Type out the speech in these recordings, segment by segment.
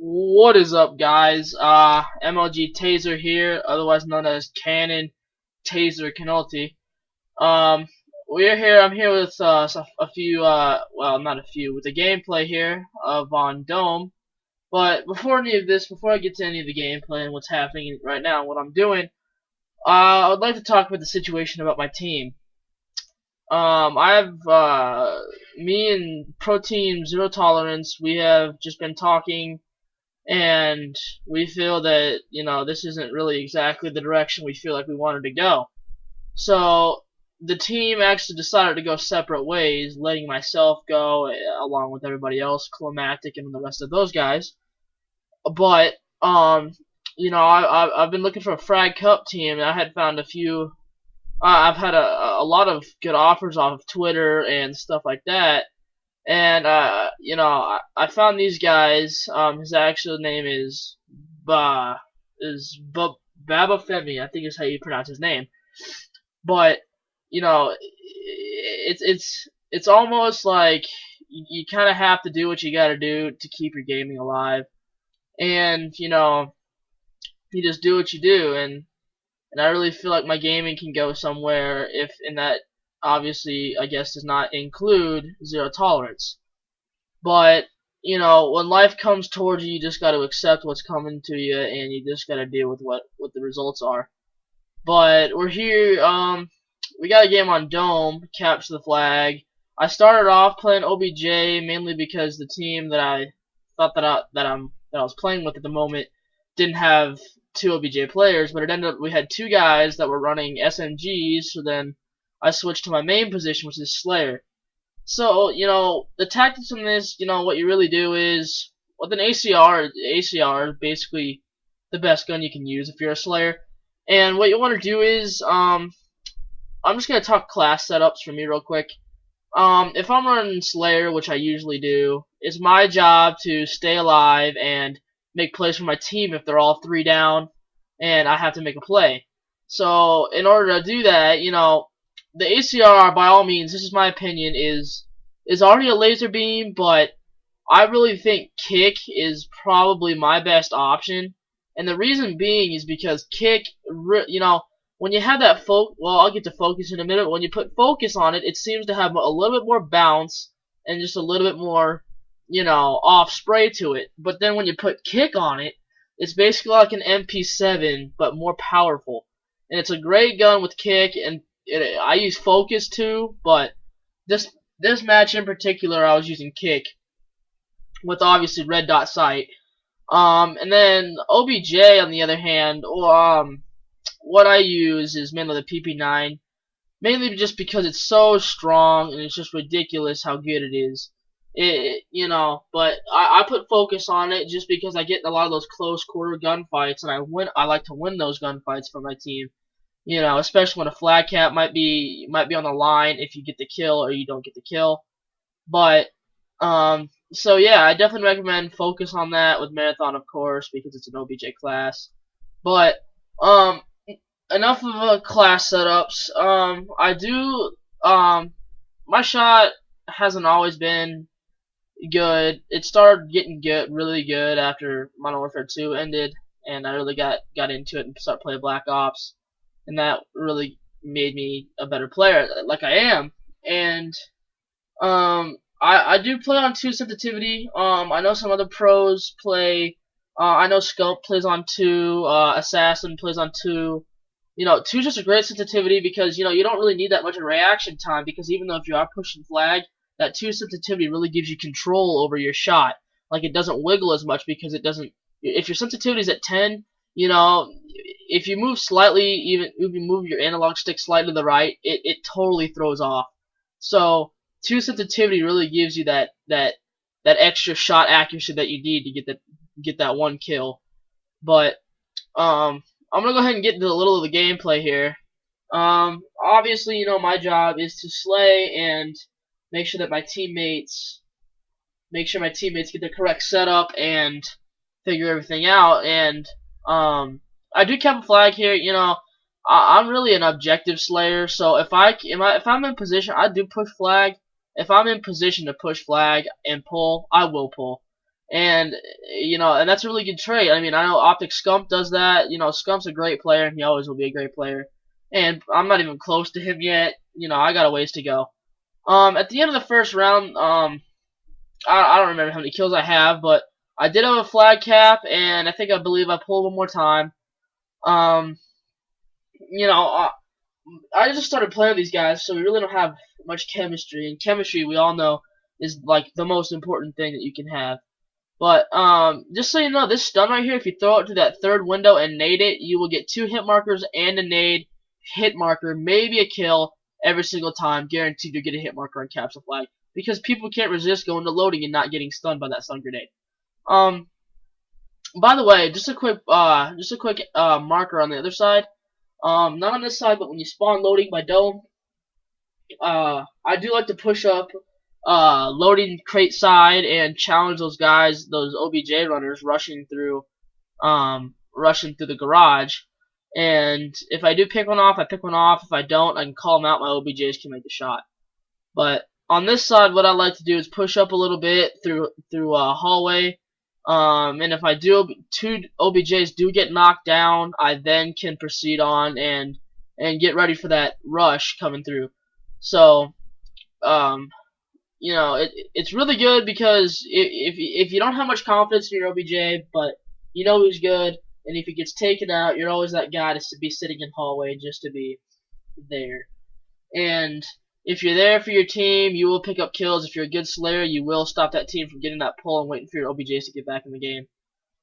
What is up, guys? MLG Taser here, otherwise known as Cannon Taser Canolti. Um, we're here. I'm here with a few. Well, not a few, with the gameplay here of on Dome. But before any of this, before I get to any of the gameplay and what's happening right now, what I'm doing, I'd like to talk about the situation about my team. I've me and Pro Team Zero Tolerance. We have just been talking and we feel that this isn't really exactly the direction we feel like we wanted to go. So the team actually decided to go separate ways, letting myself go along with everybody else, Climatic and the rest of those guys. But I've been looking for a Frag Cup team, and I had found a few. I've had a lot of good offers off of Twitter and stuff like that. And I found these guys. His actual name is Baba Femi, I think is how you pronounce his name. But it's almost like you kind of have to do what you got to do to keep your gaming alive, and you just do what you do, and I really feel like my gaming can go somewhere if, and that obviously I guess does not include zero tolerance. But when life comes towards you, you just got to accept what's coming to you, and you just got to deal with what the results are. But we're here. We got a game on Dome, Capture the Flag. I started off playing OBJ mainly because the team that I thought that I was playing with at the moment didn't have two OBJ players, but it ended up we had two guys that were running SMGs. So then I switched to my main position, which is Slayer. So, the tactics in this, what you really do is, with an ACR is basically the best gun you can use if you're a Slayer. And what you want to do is, I'm just going to talk class setups for me real quick. If I'm running Slayer, which I usually do, it's my job to stay alive and make plays for my team if they're all three down, and I have to make a play. So, in order to do that, the ACR, by all means, this is my opinion, is already a laser beam, but I really think kick is probably my best option. And the reason being is because kick, when you have that well, I'll get to focus in a minute. When you put focus on it, it seems to have a little bit more bounce and just a little bit more, off spray to it. But then when you put kick on it, it's basically like an MP7, but more powerful. And it's a great gun with kick, and I use focus too, but this match in particular I was using kick with obviously red dot sight. And then OBJ on the other hand, what I use is mainly the PP9, mainly just because it's so strong and it's just ridiculous how good it is. But I put focus on it just because I get in a lot of those close quarter gunfights, and I like to win those gunfights for my team. Especially when a flag cap might be on the line if you get the kill or you don't get the kill. But so yeah, I definitely recommend focus on that with Marathon, of course, because it's an OBJ class. But enough of class setups. I do my shot hasn't always been good. It started getting really good after Modern Warfare 2 ended, and I really got into it and started playing Black Ops. And that really made me a better player, like I am. And I do play on 2 sensitivity. I know some other pros play. I know Scope plays on 2. Assassin plays on 2. 2 is just a great sensitivity because you don't really need that much of reaction time, because even though if you are pushing flag, that 2 sensitivity really gives you control over your shot. Like, it doesn't wiggle as much because it doesn't. If your sensitivity is at 10, if you move slightly, even if you move your analog stick slightly to the right, it totally throws off. So 2 sensitivity really gives you that extra shot accuracy that you need to get that one kill. But I'm gonna go ahead and get into a little of the gameplay here. Obviously, my job is to slay and make sure my teammates get the correct setup and figure everything out. And I do cap a flag here. I'm really an objective slayer, so if I'm in position, I do push flag. If I'm in position to push flag and pull, I will pull. And and that's a really good trait. I mean, I know Optic Scump does that. Scump's a great player, and he always will be a great player. And I'm not even close to him yet. I got a ways to go. At the end of the first round, I don't remember how many kills I have, but I did have a flag cap, and I believe I pulled one more time. Um, you know, uh, I just started playing with these guys, so we really don't have much chemistry. And chemistry, we all know, is like the most important thing that you can have. But just so you know, this stun right here, if you throw it to that third window and nade it, you will get 2 hit markers and a nade hit marker, maybe a kill every single time. Guaranteed you'll get a hit marker and capture flag because people can't resist going to loading and not getting stunned by that stun grenade. Um, by the way, just a quick marker on the other side. Not on this side, but when you spawn loading by dome, I do like to push up loading crate side and challenge those guys, those OBJ runners rushing through the garage. And if I do pick one off, I pick one off. If I don't, I can call them out. My OBJs can make the shot. But on this side, what I like to do is push up a little bit through a hallway. And if I do, 2 OBJs do get knocked down, I then can proceed on and get ready for that rush coming through. So, um, it's really good because if you don't have much confidence in your OBJ, but you know he's good, and if he gets taken out, you're always that guy to be sitting in hallway just to be there. And if you're there for your team, you will pick up kills. If you're a good Slayer, you will stop that team from getting that pull and waiting for your OBJs to get back in the game.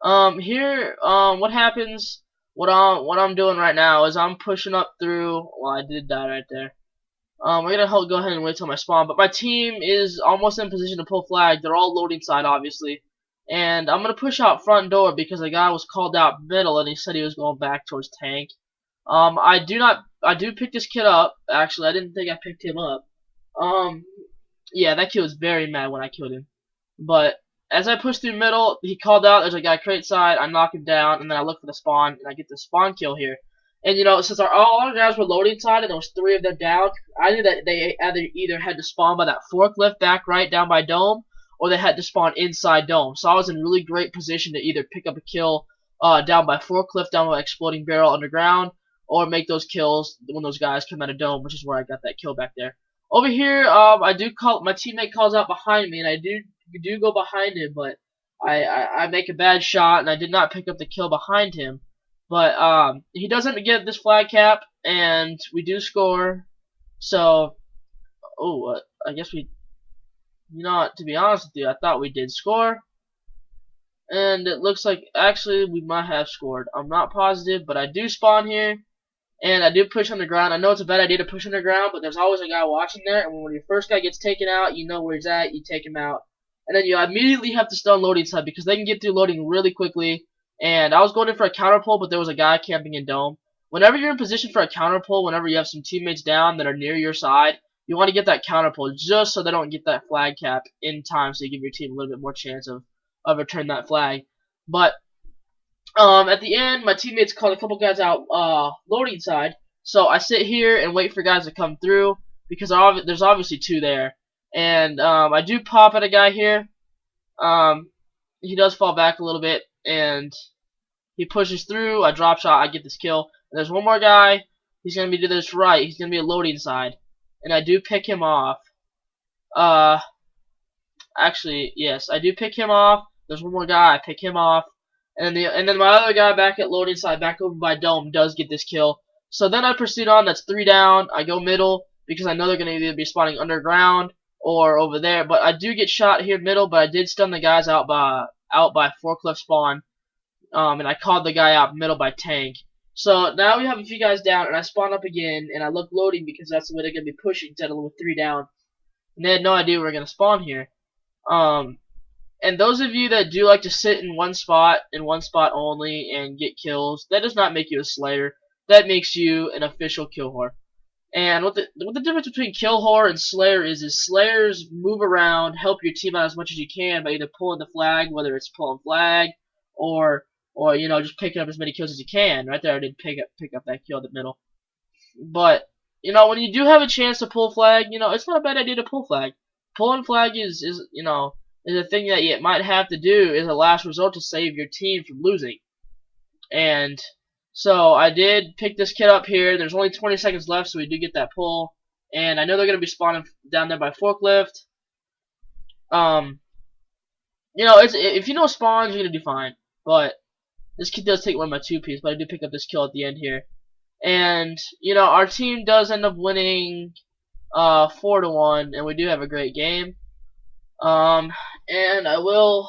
What happens? What I'm doing right now is I'm pushing up through. Well, I did die right there. We're gonna go ahead and wait till my spawn, but my team is almost in position to pull flag. They're all loading side, obviously, and I'm gonna push out front door because a guy was called out middle and he said he was going back towards tank. I do pick this kid up. Actually, I didn't think I picked him up. Um, yeah, that kid was very mad when I killed him. But as I push through middle, he called out. There's a guy crate side. I knock him down, and then I look for the spawn, and I get the spawn kill here. And since all our guys were loading side, and there was 3 of them down, I knew that they either had to spawn by that forklift back right down by dome, or they had to spawn inside dome. So I was in really great position to either pick up a kill down by forklift, down by exploding barrel underground, or make those kills when those guys come out of dome, which is where I got that kill back there. Over here, my teammate calls out behind me, and I do go behind him, but I make a bad shot, and I did not pick up the kill behind him. But he doesn't get this flag cap, and we do score. So, I guess to be honest with you, I thought we did score, and it looks like actually we might have scored. I'm not positive, but I do spawn here. And I do push underground. I know it's a bad idea to push underground, but there's always a guy watching there. And when your first guy gets taken out, you know where he's at. You take him out. And then you immediately have to stun loading side because they can get through loading really quickly. And I was going in for a counter pull, but there was a guy camping in dome. Whenever you're in position for a counter pull, whenever you have some teammates down that are near your side, you want to get that counter pull just so they don't get that flag cap in time so you give your team a little bit more chance of returning that flag. But at the end, my teammates called a couple guys out loading side, so I sit here and wait for guys to come through because there's obviously 2 there. And I do pop at a guy here. He does fall back a little bit, and he pushes through. I drop shot. I get this kill. And there's one more guy. He's gonna be to this right. He's gonna be a loading side, and I do pick him off. Actually, yes, I do pick him off. There's one more guy. I pick him off. And then my other guy back at loading side, back over by dome, does get this kill. So then I proceed on. That's 3 down. I go middle because I know they're gonna either be spawning underground or over there. But I do get shot here middle. But I did stun the guys out by forklift spawn. And I called the guy out middle by tank. So now we have a few guys down, and I spawn up again, and I look loading because that's the way they're gonna be pushing instead of with 3 down. And they had no idea we were gonna spawn here. And those of you that do like to sit in one spot only, and get kills, that does not make you a Slayer. That makes you an official kill whore. And what the difference between kill whore and Slayer is Slayers move around, help your team out as much as you can by either pulling the flag, whether it's pulling flag, or just picking up as many kills as you can. Right there, I did pick up that kill in the middle. But when you do have a chance to pull flag, it's not a bad idea to pull flag. Pulling flag is is a thing that you might have to do is a last resort to save your team from losing. And so I did pick this kid up here. There's only 20 seconds left, so we do get that pull. And I know they're going to be spawning down there by forklift. Um, if you know spawns, you're going to do fine. But this kid does take one of my 2Ps, but I do pick up this kill at the end here. And, our team does end up winning 4-1, and we do have a great game. Um, and I will,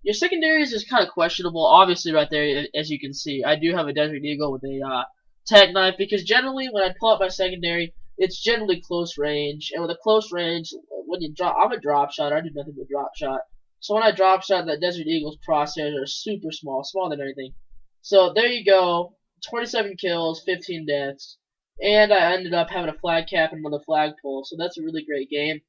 your secondaries is kind of questionable. Obviously, right there, as you can see, I do have a Desert Eagle with a tack knife because generally when I pull out my secondary, it's generally close range, and with a close range, when you drop, I'm a drop shot. I do nothing but drop shot. So when I drop shot, that Desert Eagle's crosshairs are super small, smaller than anything. So there you go, 27 kills, 15 deaths, and I ended up having a flag cap and another flag pull. So that's a really great game.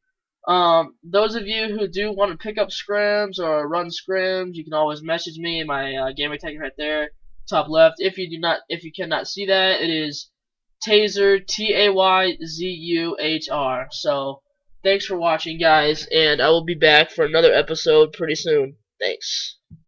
Those of you who do want to pick up scrims or run scrims, you can always message me. My gamer tag right there, top left. If you cannot see that, it is Taser, Tayzuhr. So, thanks for watching, guys, and I will be back for another episode pretty soon. Thanks.